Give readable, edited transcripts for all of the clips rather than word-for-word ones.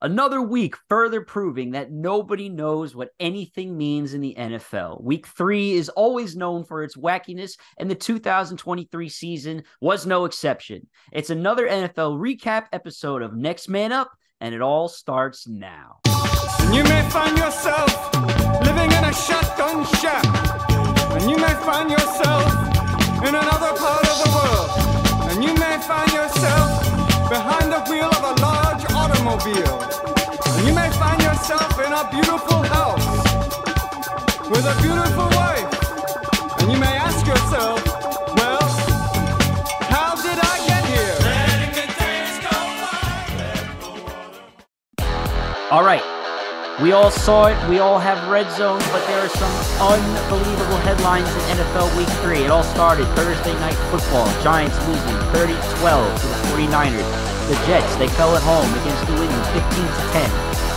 Another week further proving that nobody knows what anything means in the NFL. Week 3 is always known for its wackiness, and the 2023 season was no exception. It's another NFL recap episode of Next Man Up, and it all starts now. And you may find yourself living in a shotgun shack, and you may find yourself in another part of the world, and you may find yourself behind the wheel of a large automobile, and you may find yourself in a beautiful house with a beautiful wife, and you may ask yourself, well, how did I get here? All right. We all saw it. We all have red zones, but there are some unbelievable headlines in NFL Week 3. It all started Thursday Night Football. Giants losing 30-12 to the 49ers. The Jets, they fell at home against New England 15-10.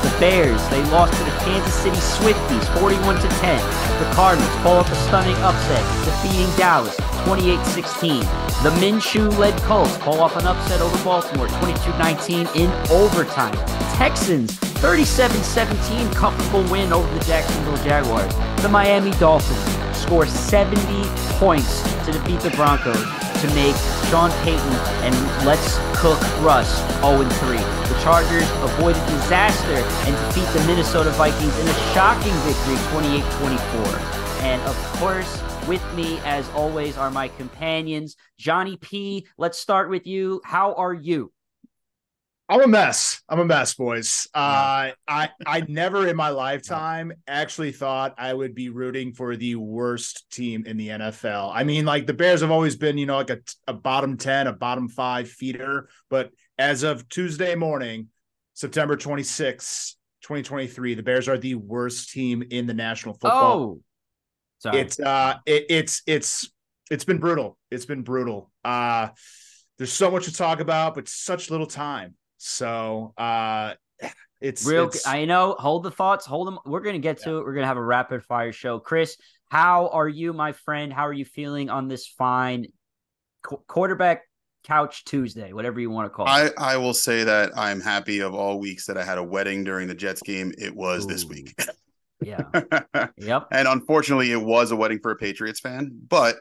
The Bears, they lost to the Kansas City Swifties 41-10. The Cardinals pull up a stunning upset, defeating Dallas 28-16. The Minshew-led Colts pull off an upset over Baltimore 22-19 in overtime. Texans 37-17 comfortable win over the Jacksonville Jaguars. The Miami Dolphins score 70 points to defeat the Broncos to make Sean Payton and Let's Cook Russ 0-3. The Chargers avoided disaster and defeat the Minnesota Vikings in a shocking victory 28-24. And of course, with me as always are my companions. Johnny P, let's start with you. How are you? I'm a mess, boys. I never in my lifetime actually thought I would be rooting for the worst team in the NFL. I mean, like the Bears have always been, like a bottom 10, a bottom 5 feeder. But as of Tuesday morning, September 26, 2023, the Bears are the worst team in the National Football. Oh, sorry. It's been brutal. It's been brutal. There's so much to talk about, but such little time. So it's real. I know. Hold the thoughts. Hold them. We're going to get to it. We're going to have a rapid fire show. Chris, how are you, my friend? How are you feeling on this fine quarterback couch Tuesday, whatever you want to call it? I will say that I'm happy of all weeks that I had a wedding during the Jets game. It was this week. Yeah. Yep. And unfortunately, it was a wedding for a Patriots fan, but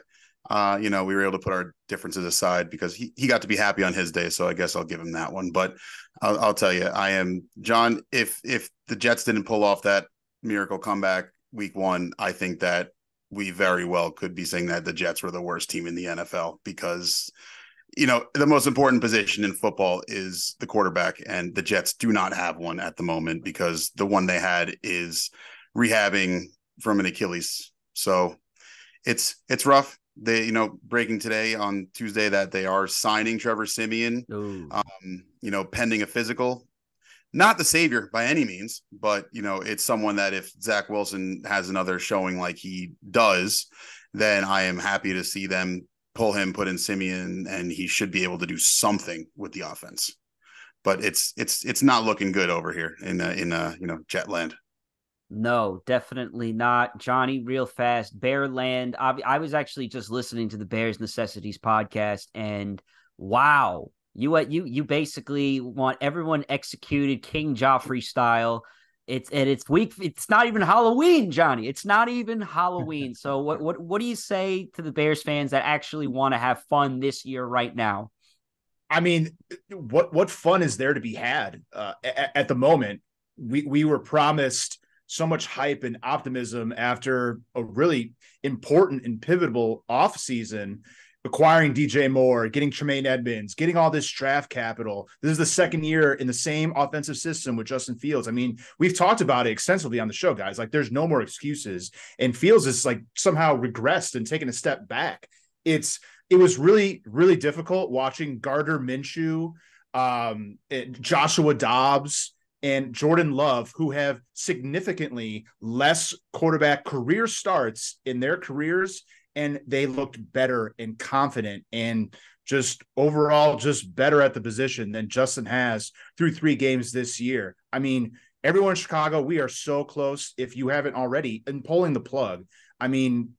we were able to put our differences aside because he got to be happy on his day. So I guess I'll give him that one. But I'll tell you, I am John. If the Jets didn't pull off that miracle comeback week 1, I think that we very well could be saying that the Jets were the worst team in the NFL because, the most important position in football is the quarterback, and the Jets do not have one at the moment because the one they had is rehabbing from an Achilles. So it's rough. They, breaking today on Tuesday that they are signing Trevor Siemian, pending a physical. Not the savior by any means, but, it's someone that if Zach Wilson has another showing like he does, then I am happy to see them pull him, put in Siemian, and he should be able to do something with the offense. But it's not looking good over here in Jetland. No, definitely not. Johnny, real fast, Bearland. I was actually just listening to the Bears Necessities podcast, and wow, you basically want everyone executed King Joffrey style. It's week. It's not even Halloween, Johnny. It's not even Halloween. So what do you say to the Bears fans that actually want to have fun this year right now? I mean, what fun is there to be had at the moment? We were promised so much hype and optimism after a really important and pivotal offseason, acquiring DJ Moore, getting Tremaine Edmonds, getting all this draft capital. This is the second year in the same offensive system with Justin Fields. I mean, we've talked about it extensively on the show, guys. Like, there's no more excuses. And Fields is like somehow regressed and taken a step back. It was really, really difficult watching Gardner Minshew, Joshua Dobbs, and Jordan Love, who have significantly less quarterback career starts in their careers, and they looked better and confident and just overall just better at the position than Justin has through 3 games this year. I mean, everyone in Chicago, we are so close, if you haven't already, in pulling the plug. I mean,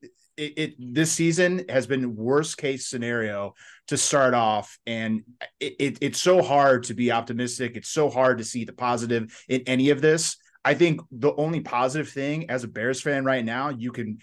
this season has been worst case scenario to start off, and it's so hard to be optimistic. It's so hard to see the positive in any of this. I think the only positive thing as a Bears fan right now you can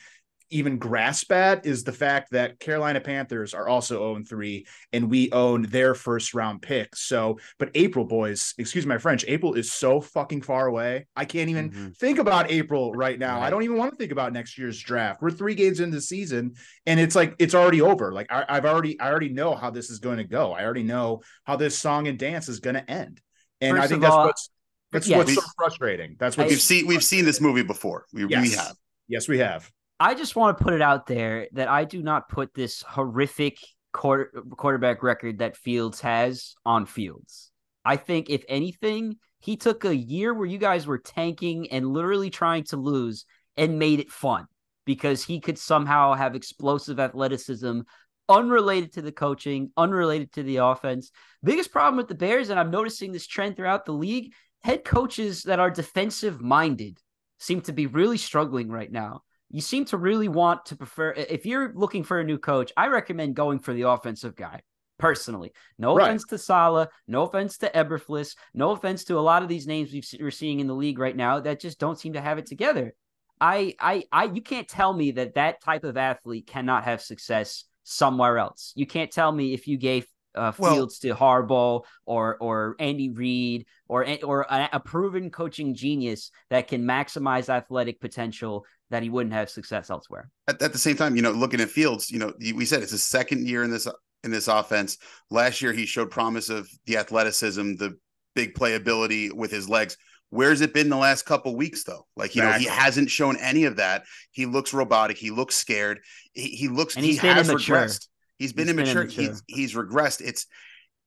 even grasp at is the fact that Carolina Panthers are also 0-3 and we own their first round pick. So, but April, boys, excuse my French, April is so fucking far away. I can't even think about April right now. Right. I don't even want to think about next year's draft. We're 3 games into the season and it's like, it's already over. Like I already know how this is going to go. I already know how this song and dance is going to end. And I think that's what's so frustrating. That's what we've seen this movie before. We have. Yes, we have. I just want to put it out there that I do not put this horrific quarterback record that Fields has on Fields. I think, if anything, he took a year where you guys were tanking and literally trying to lose and made it fun because he could somehow have explosive athleticism unrelated to the coaching, unrelated to the offense. Biggest problem with the Bears, and I'm noticing this trend throughout the league, head coaches that are defensive-minded seem to be really struggling right now. You seem to really want to prefer, if you're looking for a new coach, I recommend going for the offensive guy, personally. No offense to Saleh, no offense to Eberflus, no offense to a lot of these names we're seeing in the league right now that just don't seem to have it together. You can't tell me that type of athlete cannot have success somewhere else. You can't tell me if you gave Fields to Harbaugh or Andy Reid or a proven coaching genius that can maximize athletic potential, that he wouldn't have success elsewhere. At the same time, looking at Fields, we said it's his second year in this offense. Last year, he showed promise of the athleticism, the big playability with his legs. Where's it been the last couple of weeks, though? Like, he hasn't shown any of that. He looks robotic. He looks scared. He has regressed. He's been immature. He's regressed.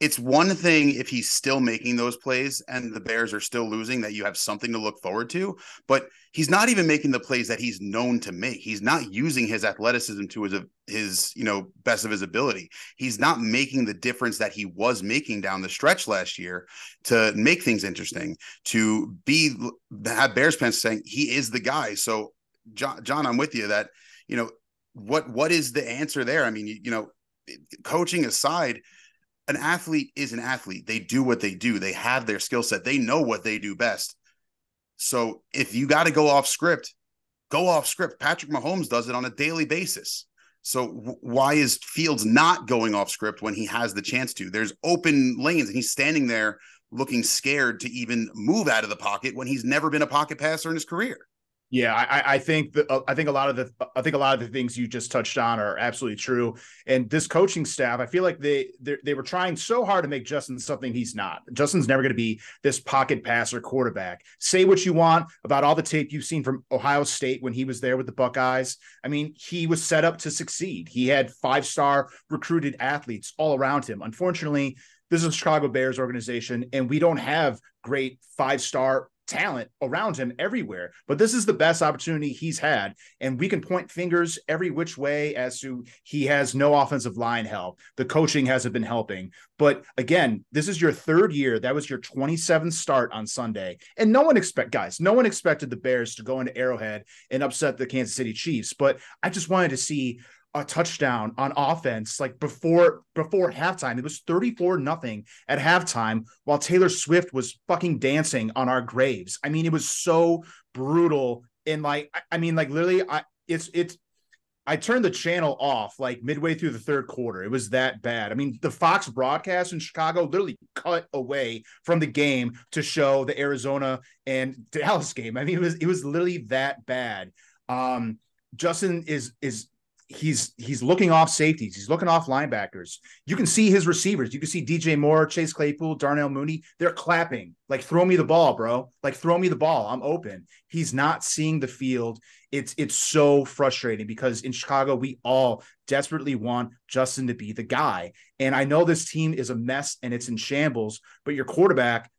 It's one thing if he's still making those plays and the Bears are still losing, that you have something to look forward to, but he's not even making the plays that he's known to make. He's not using his athleticism to his best of his ability. He's not making the difference that he was making down the stretch last year to make things interesting, to have Bears fans saying he is the guy. So John, I'm with you that, what is the answer there? I mean, coaching aside, an athlete is an athlete. They do what they do. They have their skill set. They know what they do best. So if you got to go off script, go off script. Patrick Mahomes does it on a daily basis. So why is Fields not going off script when he has the chance to? There's open lanes and he's standing there looking scared to even move out of the pocket when he's never been a pocket passer in his career. Yeah, I think a lot of the things you just touched on are absolutely true. And this coaching staff, I feel like they were trying so hard to make Justin something he's not. Justin's never going to be this pocket passer quarterback. Say what you want about all the tape you've seen from Ohio State when he was there with the Buckeyes. I mean, he was set up to succeed. He had 5-star recruited athletes all around him. Unfortunately, this is a Chicago Bears organization, and we don't have great 5-star talent around him everywhere, but this is the best opportunity he's had, and we can point fingers every which way as to he has no offensive line help. The coaching hasn't been helping, but again, this is your 3rd year. That was your 27th start on Sunday, and no one expected the Bears to go into Arrowhead and upset the Kansas City Chiefs, but I just wanted to see a touchdown on offense like before halftime. It was 34-0 at halftime while Taylor Swift was fucking dancing on our graves. I mean, it was so brutal. And literally I turned the channel off like midway through the 3rd quarter. It was that bad. I mean, the Fox broadcast in Chicago literally cut away from the game to show the Arizona and Dallas game. I mean, it was literally that bad. Justin he's looking off safeties. He's looking off linebackers. You can see his receivers. You can see DJ Moore, Chase Claypool, Darnell Mooney. They're clapping like, throw me the ball, bro. Like, throw me the ball. I'm open. He's not seeing the field. It's so frustrating because in Chicago, we all desperately want Justin to be the guy. And I know this team is a mess and it's in shambles, but your quarterback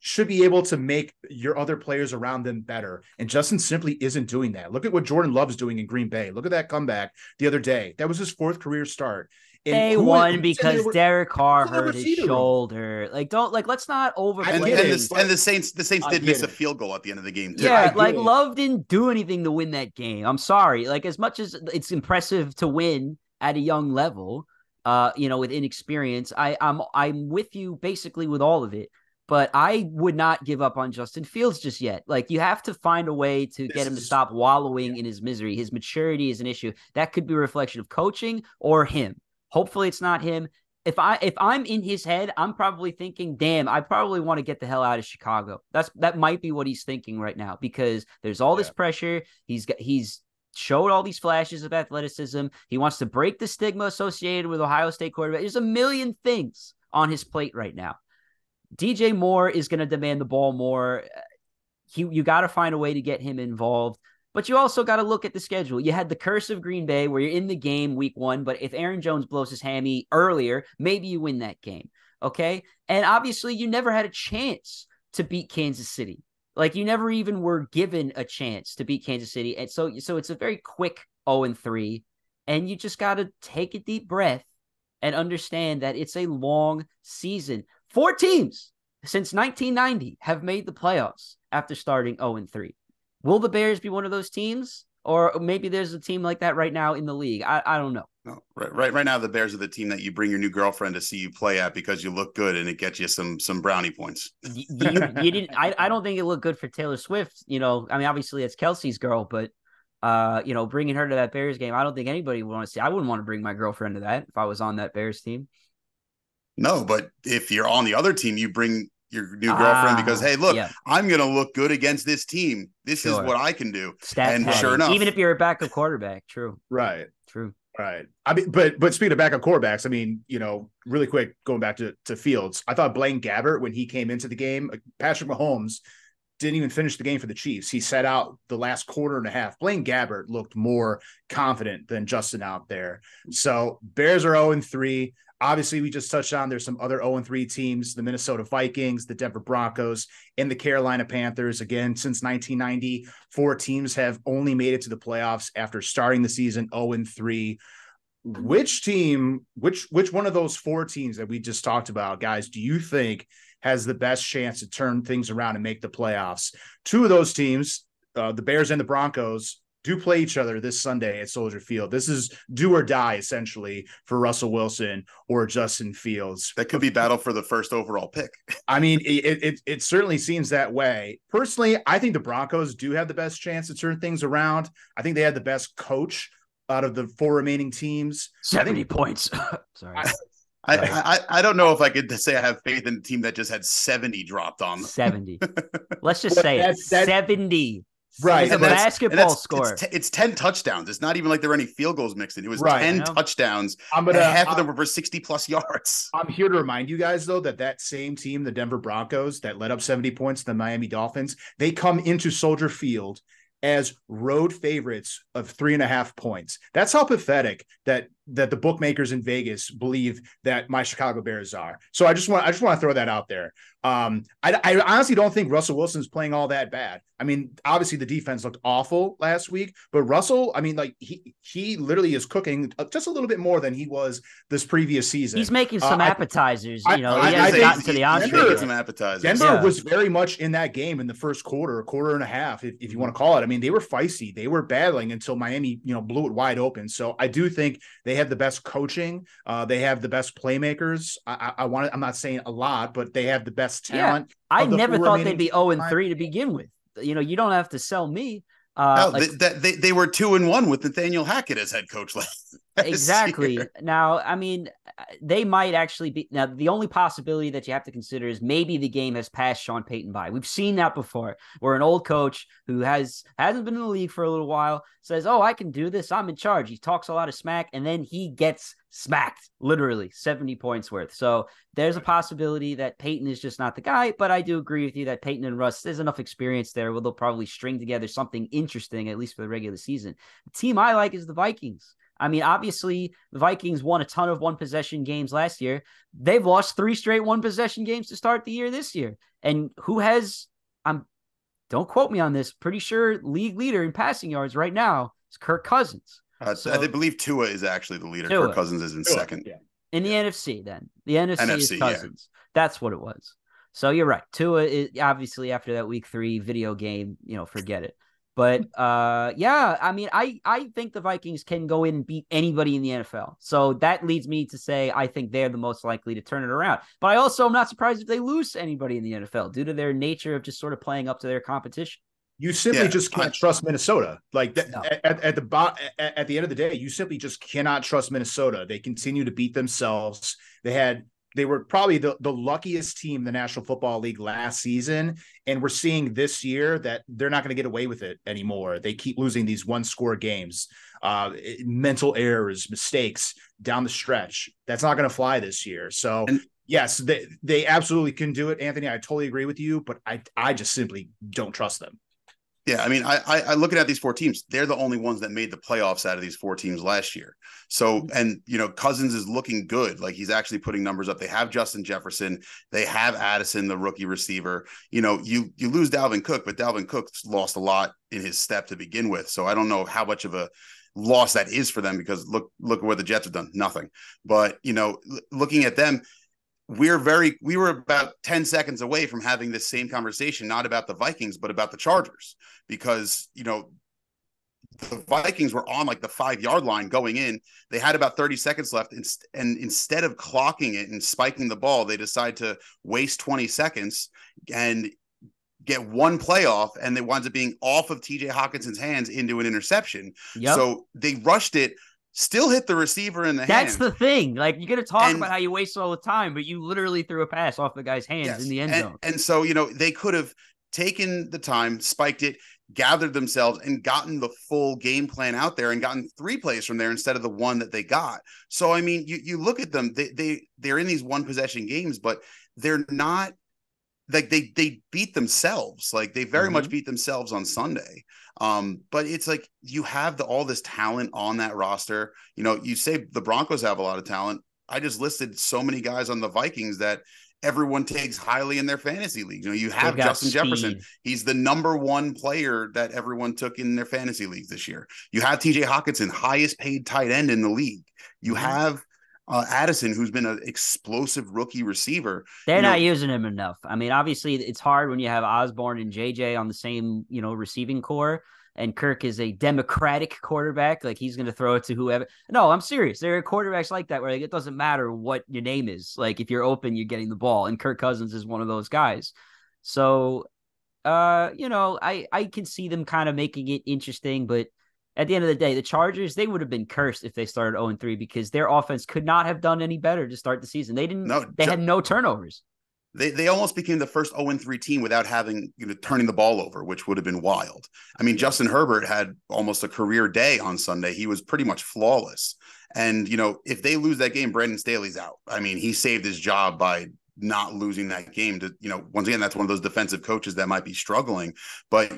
should be able to make your other players around them better. And Justin simply isn't doing that. Look at what Jordan Love's doing in Green Bay. Look at that comeback the other day. That was his 4th career start. And they won who's in because their- Derek Carr who's in their hurt his receiver room? shoulder. Let's not overplay. get it, And the Saints I did get miss a it. field goal at the end of the game too. Yeah, get it. Love didn't do anything to win that game. I'm sorry. As much as it's impressive to win at a young level, with inexperience, I'm with you basically with all of it. But I would not give up on Justin Fields just yet. You have to find a way to get him to stop wallowing in his misery. His maturity is an issue. That could be a reflection of coaching or him. Hopefully it's not him. If I'm in his head, I'm probably thinking, damn, I probably want to get the hell out of Chicago. That might be what he's thinking right now, because there's all this pressure. He's showed all these flashes of athleticism. He wants to break the stigma associated with Ohio State quarterback. There's a million things on his plate right now. DJ Moore is going to demand the ball more. You got to find a way to get him involved. But you also got to look at the schedule. You had the curse of Green Bay where you're in the game week 1, but if Aaron Jones blows his hammy earlier, maybe you win that game, okay? And obviously you never had a chance to beat Kansas City. You never even were given a chance to beat Kansas City. And so it's a very quick 0-3, and you just got to take a deep breath and understand that it's a long season. 4 teams since 1990 have made the playoffs after starting 0-3. Will the Bears be one of those teams? Or maybe there's a team like that right now in the league. I don't know. No, right now the Bears are the team that you bring your new girlfriend to see you play at because you look good and it gets you some brownie points. You didn't. I don't think it looked good for Taylor Swift. Obviously it's Kelsey's girl, but bringing her to that Bears game, I don't think anybody would want to see. I wouldn't want to bring my girlfriend to that if I was on that Bears team. No, but if you're on the other team, you bring your new girlfriend because, hey, look, I'm going to look good against this team. This is what I can do. And sure enough. Even if you're a backup quarterback, true. Right. True. Right. I mean, but speaking of backup quarterbacks, really quick, going back to Fields, I thought Blaine Gabbert, when he came into the game, Patrick Mahomes didn't even finish the game for the Chiefs. He sat out the last quarter and a half. Blaine Gabbert looked more confident than Justin out there. So Bears are 0-3. Obviously, we just touched on there's some other 0-3 teams, the Minnesota Vikings, the Denver Broncos, and the Carolina Panthers. Again, since 1990, 4 teams have only made it to the playoffs after starting the season 0-3. Which one of those 4 teams that we just talked about, guys, do you think has the best chance to turn things around and make the playoffs? 2 of those teams, the Bears and the Broncos, do play each other this Sunday at Soldier Field. This is do or die, essentially, for Russell Wilson or Justin Fields. That could be battle for the first overall pick. I mean, it certainly seems that way. Personally, I think the Broncos do have the best chance to turn things around. I think they had the best coach out of the 4 remaining teams. 70 points. Sorry. I don't know if I could say I have faith in a team that just had 70 dropped on them. 70. Let's just say it. 70. Right. It's a basketball score. It's 10 touchdowns. It's not even like there were any field goals mixed in. It was 10 touchdowns. And half of them were for 60-plus yards. I'm here to remind you guys, though, that same team, the Denver Broncos, that led up 70 points to the Miami Dolphins, they come into Soldier Field as road favorites of 3.5 points. That's how pathetic that the bookmakers in Vegas believe that my Chicago Bears are. So I just want to throw that out there. I honestly don't think Russell Wilson's playing all that bad. I mean, obviously the defense looked awful last week, but Russell, I mean, he literally is cooking just a little bit more than he was this previous season. He's making some appetizers. He hasn't gotten to the entree. Some appetizers. Denver was very much in that game in the first quarter and a half, if you want to call it. I mean, they were feisty. They were battling until Miami, blew it wide open. So I do think they have the best coaching. They have the best playmakers. I'm not saying a lot, but they have the best talent. Yeah. I never thought they'd be 0-3 to begin with. You don't have to sell me. They were 2-1 with Nathaniel Hackett as head coach last exactly. year. Now, I mean, they might actually be. Now, the only possibility that you have to consider is maybe the game has passed Sean Payton by. We've seen that before, where an old coach who hasn't been in the league for a little while says, "Oh, I can do this. I'm in charge." He talks a lot of smack, and then he gets smacked, literally 70 points worth. So there's a possibility that Peyton is just not the guy, but I do agree with you that Peyton and Russ, there's enough experience there where they'll probably string together something interesting, at least for the regular season. The team I like is the Vikings. I mean, obviously, the Vikings won a ton of one-possession games last year. They've lost 3 straight one-possession games to start the year this year. And who has, don't quote me on this, pretty sure league leader in passing yards right now is Kirk Cousins. I believe Tua is actually the leader. Tua. Kirk Cousins is in second. Yeah. In the NFC, then. The NFC is Cousins. Yeah. That's what it was. So you're right. Tua is obviously after that week 3 video game, forget it. But yeah, I mean, I think the Vikings can go in and beat anybody in the NFL. So that leads me to say I think they're the most likely to turn it around. But I also am not surprised if they lose to anybody in the NFL due to their nature of just sort of playing up to their competition. You simply just can't trust Minnesota. Like No. at the end of the day, you simply just cannot trust Minnesota. They continue to beat themselves. They were probably the luckiest team in the National Football League last season. And we're seeing this year that they're not going to get away with it anymore. They keep losing these one-score games, mental errors, mistakes down the stretch. That's not going to fly this year. So, yes, they absolutely can do it, Anthony. I totally agree with you, but I just simply don't trust them. Yeah, I mean, I looking at these 4 teams, they're the only ones that made the playoffs out of these 4 teams last year. So, and Cousins is looking good. Like he's actually putting numbers up. They have Justin Jefferson. They have Addison, the rookie receiver. You lose Dalvin Cook, but Dalvin Cook's lost a lot in his step to begin with. So I don't know how much of a loss that is for them because look at what the Jets have done. Nothing. But, looking at them, we were about 10 seconds away from having this same conversation, not about the Vikings, but about the Chargers, because, the Vikings were on like the 5-yard line going in. They had about 30 seconds left. And instead of clocking it and spiking the ball, they decide to waste 20 seconds and get one playoff. And they winds up being off of TJ Hawkinson's hands into an interception. Yep. So they rushed it. Still hit the receiver in the hand. That's the thing. Like, you're going to talk about how you waste all the time, but you literally threw a pass off the guy's hands in the end zone. And so, they could have taken the time, spiked it, gathered themselves, and gotten the full game plan out there and gotten 3 plays from there instead of the one that they got. So, I mean, you look at them, they're in these one-possession games, but they're not like they beat themselves. Like, they very much beat themselves on Sunday. But it's like you have all this talent on that roster. You say the Broncos have a lot of talent. I just listed so many guys on the Vikings that everyone takes highly in their fantasy leagues. You have Justin Jefferson. He's the number 1 player that everyone took in their fantasy leagues this year. You have TJ Hawkinson, highest paid tight end in the league. You have Addison, who's been an explosive rookie receiver. They're not using him enough. I mean, obviously it's hard when you have Osborne and JJ on the same, receiving core, and Kirk is a democratic quarterback. Like, he's going to throw it to whoever. No, I'm serious. There are quarterbacks like that where it doesn't matter what your name is. Like, if you're open, you're getting the ball, and Kirk Cousins is one of those guys. So, I can see them kind of making it interesting, but at the end of the day, the Chargers, they would have been cursed if they started 0-3 because their offense could not have done any better to start the season. They had no turnovers. They almost became the first 0-3 team without having, turning the ball over, which would have been wild. I mean, Justin Herbert had almost a career day on Sunday. He was pretty much flawless. And, if they lose that game, Brandon Staley's out. I mean, he saved his job by not losing that game to, once again, that's one of those defensive coaches that might be struggling, but,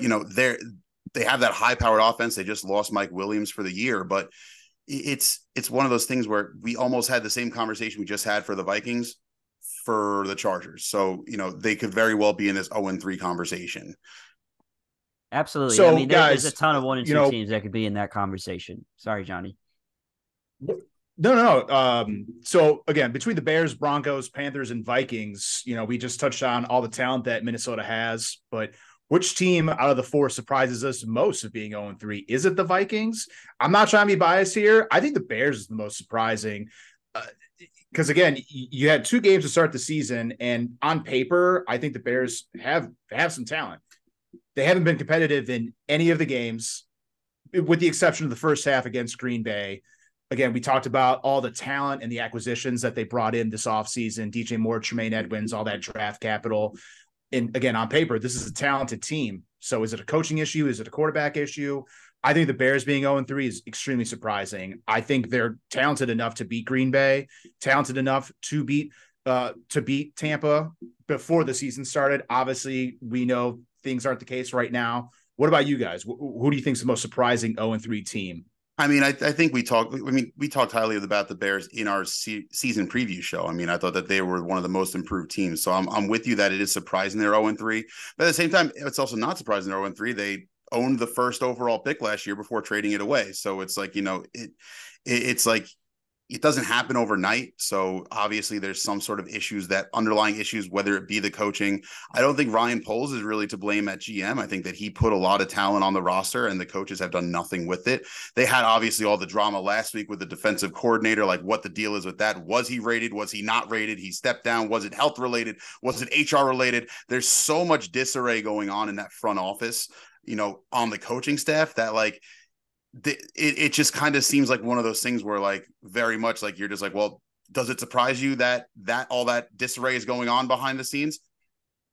they have that high-powered offense. They just lost Mike Williams for the year, but it's one of those things where we almost had the same conversation we just had for the Vikings for the Chargers. So, they could very well be in this 0-3 conversation. Absolutely. So, I mean, there's a ton of 1-2 teams that could be in that conversation. Sorry, Johnny. No. So again, between the Bears, Broncos, Panthers, and Vikings, we just touched on all the talent that Minnesota has, but which team out of the 4 surprises us most of being 0-3? Is it the Vikings? I'm not trying to be biased here. I think the Bears is the most surprising because, again, you had 2 games to start the season, and on paper, I think the Bears have some talent. They haven't been competitive in any of the games, with the exception of the first half against Green Bay. Again, we talked about all the talent and the acquisitions that they brought in this offseason, DJ Moore, Tremaine Edmonds, all that draft capital. And again, on paper, this is a talented team. So is it a coaching issue? Is it a quarterback issue? I think the Bears being 0-3 is extremely surprising. I think they're talented enough to beat Green Bay, talented enough to beat Tampa before the season started. Obviously, we know things aren't the case right now. What about you guys? Who do you think is the most surprising 0-3 team? I mean, I think we talked highly about the Bears in our season preview show. I mean, I thought that they were one of the most improved teams. So I'm with you that it is surprising they're 0-3. But at the same time, it's also not surprising they're 0-3. They owned the first overall pick last year before trading it away. So it's like, it's like, it doesn't happen overnight. So obviously there's some sort of underlying issues, whether it be the coaching. I don't think Ryan Poles is really to blame at GM. I think that he put a lot of talent on the roster and the coaches have done nothing with it. They had obviously all the drama last week with the defensive coordinator, like what the deal is with that. Was he rated? Was he not rated? He stepped down. Was it health related? Was it HR related? There's so much disarray going on in that front office, on the coaching staff that like, it just kind of seems like one of those things where like very much like you're just like, well, does it surprise you that all that disarray is going on behind the scenes?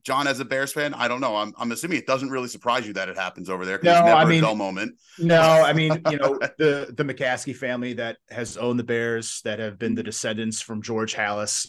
John, as a Bears fan, I don't know. I'm assuming it doesn't really surprise you that it happens over there because there's never a dull moment. No, I mean, the McCaskey family that has owned the Bears, that have been the descendants from George Halas.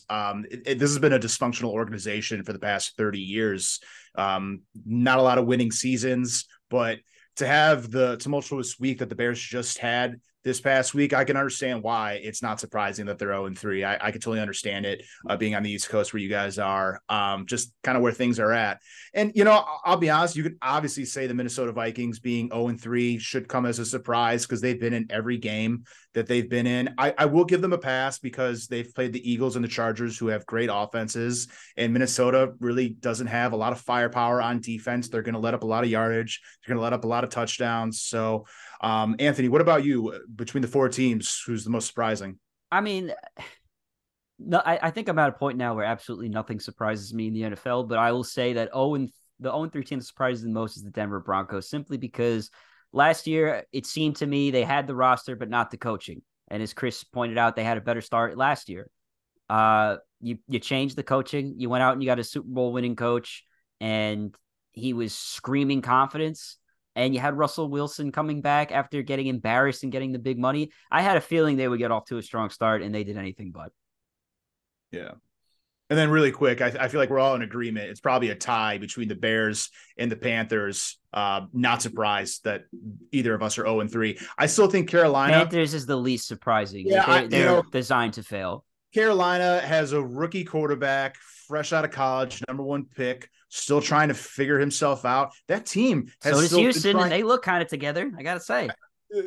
This has been a dysfunctional organization for the past 30 years. Not a lot of winning seasons, but to have the tumultuous week that the Bears just had this past week, I can understand why it's not surprising that they're 0-3. I can totally understand it, being on the East Coast where you guys are, just kind of where things are at. And, I'll be honest, you could obviously say the Minnesota Vikings being 0-3 should come as a surprise because they've been in every game that they've been in. I will give them a pass because they've played the Eagles and the Chargers, who have great offenses, and Minnesota really doesn't have a lot of firepower on defense. They're going to let up a lot of yardage. They're going to let up a lot of touchdowns. So, Anthony, what about you? Between the four teams, who's the most surprising? I mean, no, I think I'm at a point now where absolutely nothing surprises me in the NFL, but I will say that the 0-3 team that surprises the most is the Denver Broncos, simply because last year it seemed to me they had the roster, but not the coaching. And as Chris pointed out, they had a better start last year. You changed the coaching. You went out and you got a Super Bowl winning coach, and he was screaming confidence. And you had Russell Wilson coming back after getting embarrassed and getting the big money. I had a feeling they would get off to a strong start, and they did anything but. Yeah. And then really quick, I feel like we're all in agreement. It's probably a tie between the Bears and the Panthers. Not surprised that either of us are 0-3. I still think Carolina. Panthers is the least surprising. Yeah, they're designed to fail. Carolina has a rookie quarterback, fresh out of college, #1 pick, still trying to figure himself out. That team has so does Houston, and they look kind of together, I gotta say.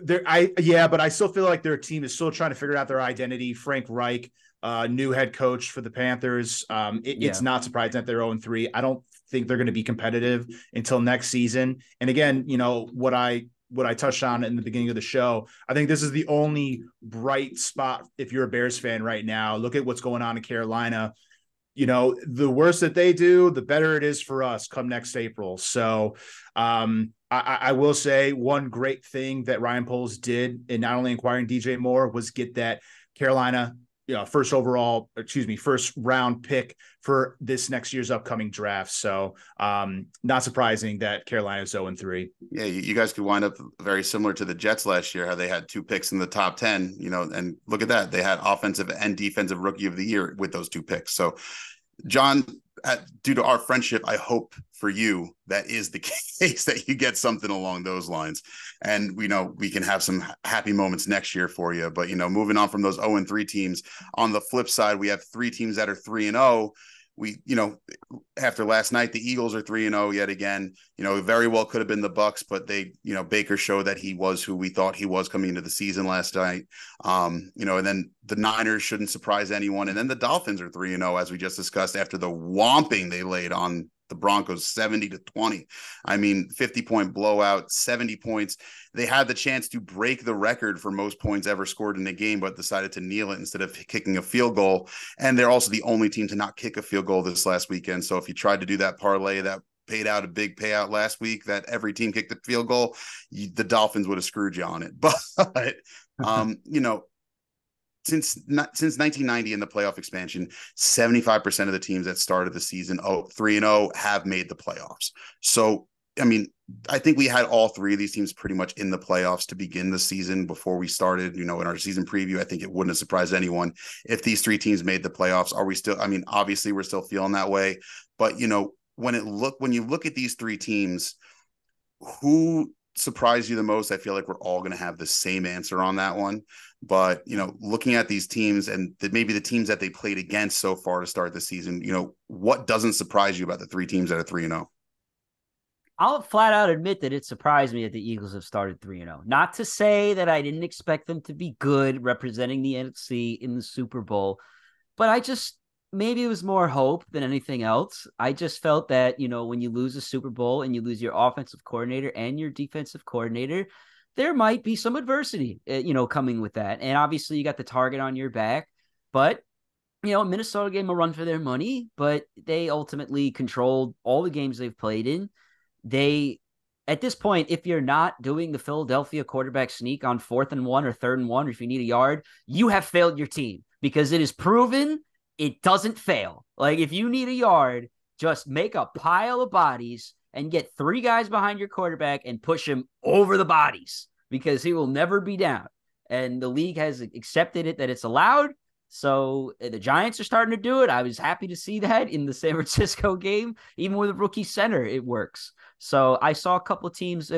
But I still feel like their team is still trying to figure out their identity. Frank Reich, new head coach for the Panthers. It's not surprising that they're 0-3. I don't think they're going to be competitive until next season. And again, what I touched on in the beginning of the show, I think this is the only bright spot if you're a Bears fan right now. Look at what's going on in Carolina. The worse that they do, the better it is for us come next April. So I will say one great thing that Ryan Poles did in not only acquiring DJ Moore was get that Carolina first round pick for this next year's upcoming draft. So not surprising that Carolina's 0-3. Yeah, you guys could wind up very similar to the Jets last year, how they had 2 picks in the top 10, and look at that. They had offensive and defensive rookie of the year with those 2 picks. So John, due to our friendship, I hope for you that is the case, that you get something along those lines. And we can have some happy moments next year for you. But, moving on from those 0-3 teams, on the flip side, we have 3 teams that are 3-0. After last night, the Eagles are 3-0 yet again. Very well could have been the Bucks, but they, Baker showed that he was who we thought he was coming into the season last night. And then the Niners shouldn't surprise anyone. And then the Dolphins are 3-0, as we just discussed, after the whomping they laid on the Broncos 70-20. 50-point blowout, 70 points. They had the chance to break the record for most points ever scored in a game, but decided to kneel it instead of kicking a field goal. And they're also the only team to not kick a field goal this last weekend. So if you tried to do that parlay that paid out a big payout last week, that every team kicked the field goal, the Dolphins would have screwed you on it. But, since 1990 in the playoff expansion, 75% of the teams that started the season 3-0 have made the playoffs. So, I think we had all 3 of these teams pretty much in the playoffs to begin the season before we started, in our season preview. I think it wouldn't have surprised anyone if these 3 teams made the playoffs. Are we still, obviously we're still feeling that way, but when you look at these 3 teams, who surprised you the most? I feel like we're all going to have the same answer on that one. But, looking at these teams and maybe the teams that they played against so far to start the season, what doesn't surprise you about the 3 teams that are 3-0? I'll flat out admit that it surprised me that the Eagles have started 3-0. Not to say that I didn't expect them to be good representing the NFC in the Super Bowl, but maybe it was more hope than anything else. I just felt that, when you lose a Super Bowl and you lose your offensive coordinator and your defensive coordinator, there might be some adversity, coming with that. And obviously you got the target on your back, but Minnesota gave them a run for their money, but they ultimately controlled all the games they've played in. At this point, if you're not doing the Philadelphia quarterback sneak on 4th and 1 or 3rd and 1, or if you need a yard, you have failed your team, because it is proven it doesn't fail. Like, if you need a yard, just make a pile of bodies and get 3 guys behind your quarterback and push him over the bodies, because he will never be down. And the league has accepted it that it's allowed. So the Giants are starting to do it. I was happy to see that in the San Francisco game. Even with a rookie center, it works. So I saw a couple of teams,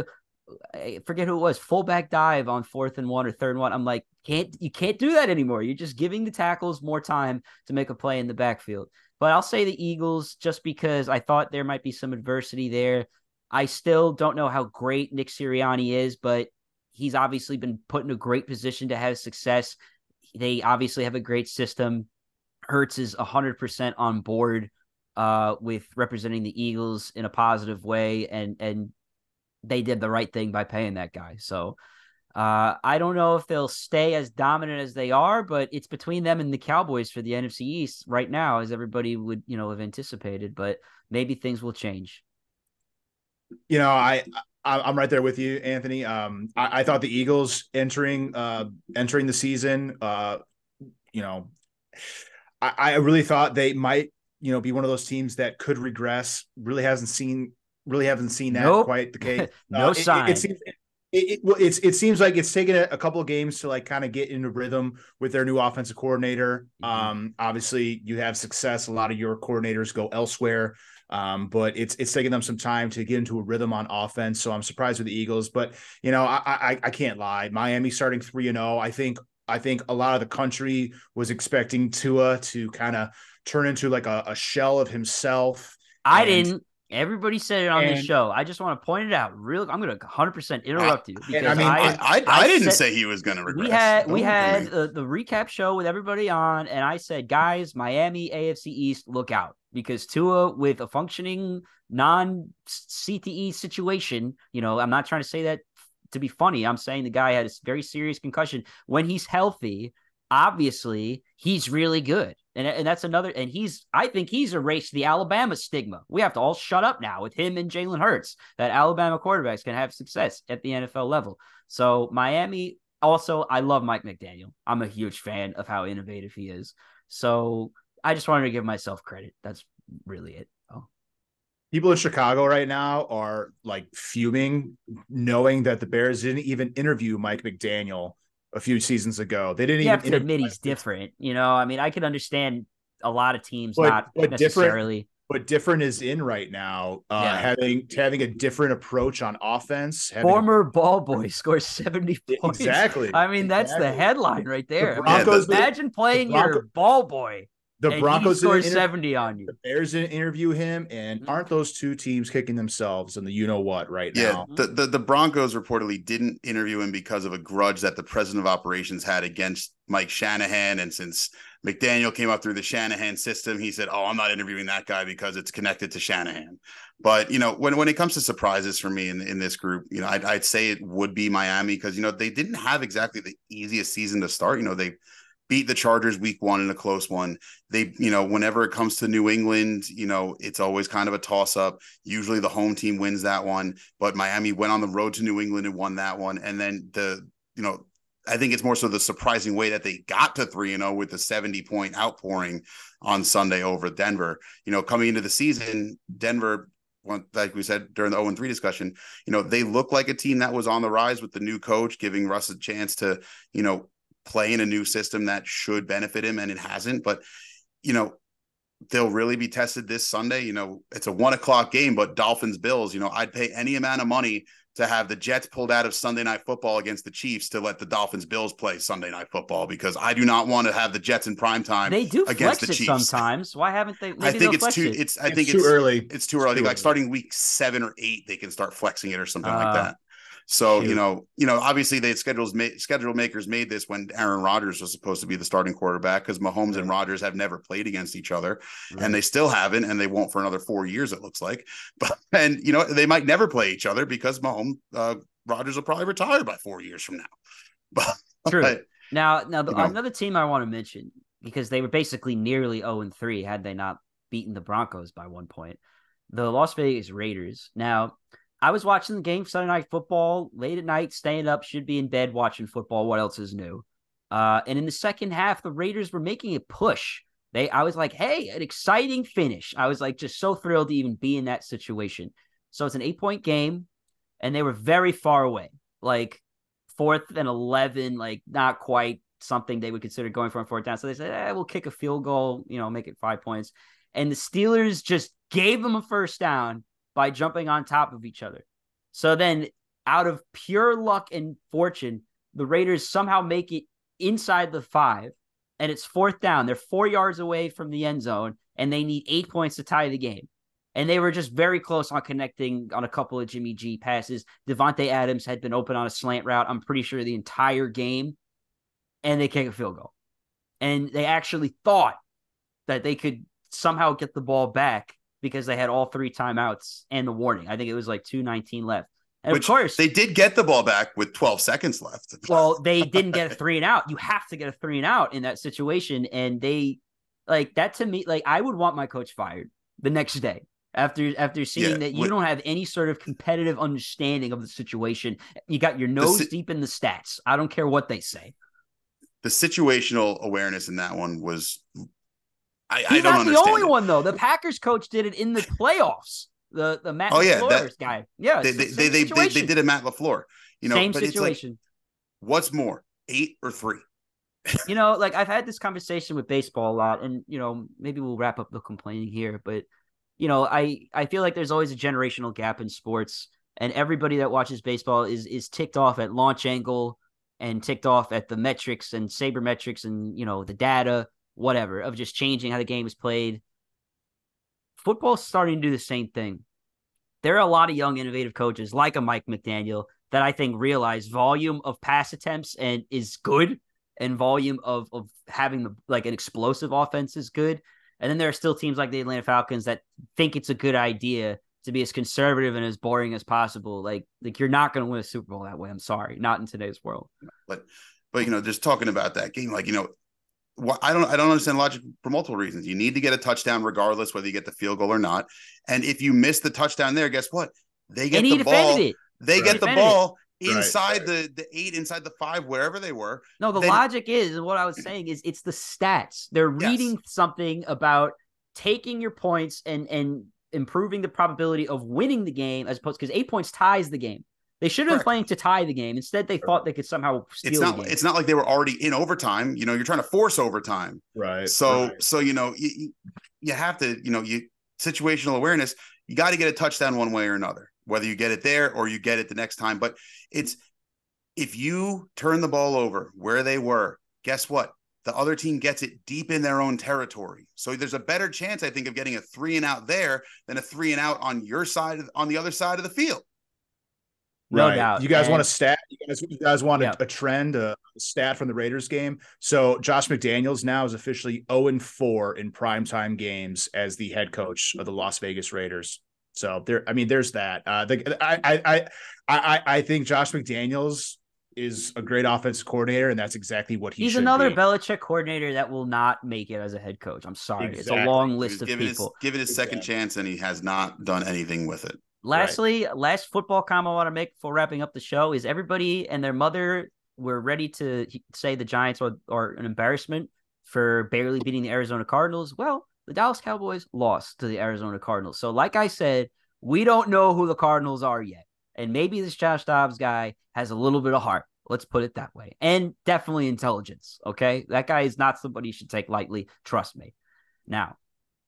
I forget who it was, fullback dive on 4th and 1 or 3rd and 1. I'm like, you can't do that anymore. You're just giving the tackles more time to make a play in the backfield. But I'll say the Eagles, just because I thought there might be some adversity there. I still don't know how great Nick Sirianni is, but he's obviously been put in a great position to have success. They obviously have a great system. Hurts is 100% on board with representing the Eagles in a positive way, and they did the right thing by paying that guy. So I don't know if they'll stay as dominant as they are, but it's between them and the Cowboys for the NFC East right now, as everybody would, have anticipated, but maybe things will change. I'm right there with you, Anthony. I thought the Eagles entering the season, I really thought they might, be one of those teams that could regress. Really haven't seen that. Nope. Quite the case. No sign. It seems like it's taken a couple of games to like kind of get into rhythm with their new offensive coordinator. Obviously you have success. A lot of your coordinators go elsewhere. But it's taking them some time to get into a rhythm on offense. So I'm surprised with the Eagles, but I can't lie. Miami starting 3-0. I think a lot of the country was expecting Tua to kind of turn into like a shell of himself. I didn't. Everybody said it on this show. I just want to point it out. I'm going to 100% interrupt you, because I didn't say he was going to regress. We had the recap show with everybody on, and I said, guys, Miami AFC East, look out, because Tua, with a functioning non-CTE situation, I'm not trying to say that to be funny. I'm saying the guy had a very serious concussion. When he's healthy, obviously he's really good. And that's another, and I think he's erased the Alabama stigma. We have to all shut up now with him and Jalen Hurts, that Alabama quarterbacks can have success at the NFL level. So Miami, also, I love Mike McDaniel. I'm a huge fan of how innovative he is. So I just wanted to give myself credit. That's really it. People in Chicago right now are like fuming, knowing that the Bears didn't even interview Mike McDaniel a few seasons ago. They didn't even admit he's different. I mean, I can understand a lot of teams not necessarily. But different is in right now. Having a different approach on offense. Former ball boy scores 70 points. Exactly. I mean, that's the headline right there. The Broncos, imagine playing your ball boy. The Broncos scored 70 on you. The Bears didn't interview him, and aren't those two teams kicking themselves in the you-know-what right now? Yeah, the Broncos reportedly didn't interview him because of a grudge that the president of operations had against Mike Shanahan, and since McDaniel came up through the Shanahan system, he said, I'm not interviewing that guy because it's connected to Shanahan. But, when it comes to surprises for me in this group, I'd say it would be Miami, because, they didn't have exactly the easiest season to start. They beat the Chargers week 1 in a close one. They, whenever it comes to New England, it's always kind of a toss up. Usually the home team wins that one, but Miami went on the road to New England and won that one. And then I think it's more so the surprising way that they got to 3-0 with the 70-point outpouring on Sunday over Denver. Coming into the season, Denver, like we said during the 0-3 discussion, they look like a team that was on the rise with the new coach, giving Russ a chance to, play in a new system that should benefit him, and it hasn't. But they'll really be tested this Sunday. It's a 1:00 game, but Dolphins Bills, I'd pay any amount of money to have the Jets pulled out of Sunday Night Football against the Chiefs to let the Dolphins Bills play Sunday Night Football, because I do not want to have the Jets in prime time. They do against flex the it Chiefs sometimes. Why haven't they? Maybe I think it's flex too. it. I think too early. It's too early. Like starting week 7 or 8, they can start flexing it or something like that. So, shoot. Obviously they had schedule makers made this when Aaron Rodgers was supposed to be the starting quarterback, because Mahomes and Rodgers have never played against each other, and they still haven't, and they won't for another 4 years, it looks like. But they might never play each other because Rodgers will probably retire by 4 years from now. But True. Now another team I want to mention, because they were basically nearly 0-3 had they not beaten the Broncos by 1 point, the Las Vegas Raiders. Now, I was watching the game Sunday Night Football late at night, staying up, should be in bed watching football. What else is new? And in the second half, the Raiders were making a push. I was like, hey, an exciting finish. I was like, just so thrilled to even be in that situation. So it's an 8-point game, and they were very far away, like 4th and 11, like not quite something they would consider going for on 4th down. So they said, we'll kick a field goal, make it 5 points. And the Steelers just gave them a first down by jumping on top of each other. So then, out of pure luck and fortune, the Raiders somehow make it inside the 5, and it's 4th down. They're 4 yards away from the end zone, and they need 8 points to tie the game. And they were just very close on connecting on a couple of Jimmy G passes. Devontae Adams had been open on a slant route, I'm pretty sure, the entire game, and they kick a field goal. And they actually thought that they could somehow get the ball back because they had all 3 timeouts and the warning. I think it was like 2:19 left. And Which, of course, they did get the ball back with 12 seconds left. Well, they didn't get a 3 and out. You have to get a 3 and out in that situation. And they, like, that to me, like, I would want my coach fired the next day after seeing that you don't have any sort of competitive understanding of the situation. You got your nose deep in the stats. I don't care what they say. The situational awareness in that one was... He's not the only one, though. The Packers coach did it in the playoffs. The Matt LaFleur guy. Yeah, they did a Matt LaFleur. Same situation. What's more, 8 or 3? Like, I've had this conversation with baseball a lot, and maybe we'll wrap up the complaining here. But I feel like there's always a generational gap in sports, and everybody that watches baseball is ticked off at launch angle and ticked off at the metrics and sabermetrics and the data, whatever, of just changing how the game is played. Football's starting to do the same thing. There are a lot of young, innovative coaches like a Mike McDaniel that I think realize volume of pass attempts and is good, and volume of having an explosive offense is good. And then there are still teams like the Atlanta Falcons that think it's a good idea to be as conservative and as boring as possible. Like you're not going to win a Super Bowl that way. I'm sorry, not in today's world. But just talking about that game, I don't understand logic for multiple reasons. You need to get a touchdown regardless whether you get the field goal or not. And if you miss the touchdown there, guess what? They get the ball. They get the ball inside the 8, inside the 5, wherever they were. No, the logic is, and what I was saying is, it's the stats. They're reading something about taking your points and improving the probability of winning the game, as opposed, because 8 points ties the game. They should have been playing to tie the game. Instead, they thought they could somehow steal the game. It's not like they were already in overtime. You're trying to force overtime. Right. So you have to, situational awareness, you got to get a touchdown one way or another, whether you get it there or you get it the next time. But if you turn the ball over where they were, guess what? The other team gets it deep in their own territory. So there's a better chance, I think, of getting a 3 and out there than a 3 and out on your side, on the other side of the field. No doubt. You guys want a stat? You guys want a trend, a stat from the Raiders game? So Josh McDaniels now is officially 0-4 in primetime games as the head coach of the Las Vegas Raiders. So there's that. I think Josh McDaniels is a great offensive coordinator, and that's exactly what he's another be. Belichick coordinator that will not make it as a head coach. I'm sorry. Exactly. It's a long list of people. Give it his second chance, and he has not done anything with it. Lastly, last football comment I want to make before wrapping up the show is everybody and their mother were ready to say the Giants are an embarrassment for barely beating the Arizona Cardinals. Well, the Dallas Cowboys lost to the Arizona Cardinals. So like I said, we don't know who the Cardinals are yet. And maybe this Josh Dobbs guy has a little bit of heart. Let's put it that way. And definitely intelligence, okay? That guy is not somebody you should take lightly. Trust me. Now,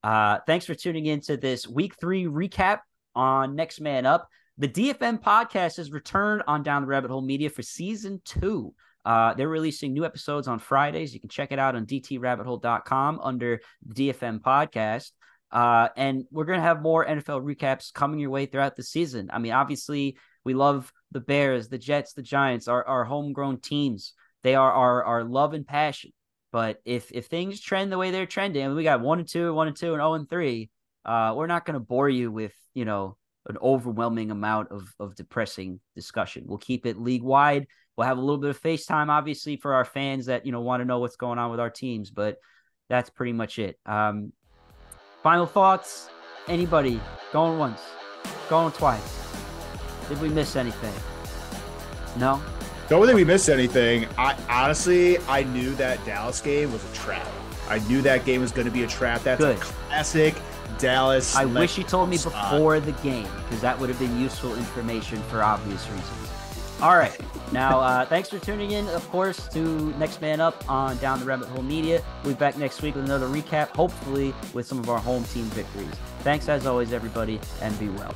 Thanks for tuning in to this Week 3 recap on Next Man Up. The DFM podcast has returned on Down the Rabbit Hole Media for Season 2. They're releasing new episodes on Fridays. You can check it out on dtrabbithole.com under the DFM podcast. And we're going to have more NFL recaps coming your way throughout the season. I mean, obviously, we love the Bears, the Jets, the Giants, our homegrown teams. They are our love and passion. But if things trend the way they're trending, and we got 1-2, 1-2, and 0-3, we're not going to bore you with, an overwhelming amount of depressing discussion. We'll keep it league-wide. We'll have a little bit of FaceTime, obviously, for our fans that, want to know what's going on with our teams. But that's pretty much it. Final thoughts? Anybody? Going once? Going twice? Did we miss anything? No? Don't think we missed anything. I knew that Dallas game was a trap. I knew that game was going to be a trap. That's good. A classic Dallas. I wish you told me before the game, because that would have been useful information for obvious reasons. All right. Now, thanks for tuning in, of course, to Next Man Up on Down the Rabbit Hole Media. We'll be back next week with another recap, hopefully with some of our home team victories. Thanks, as always, everybody, and be well.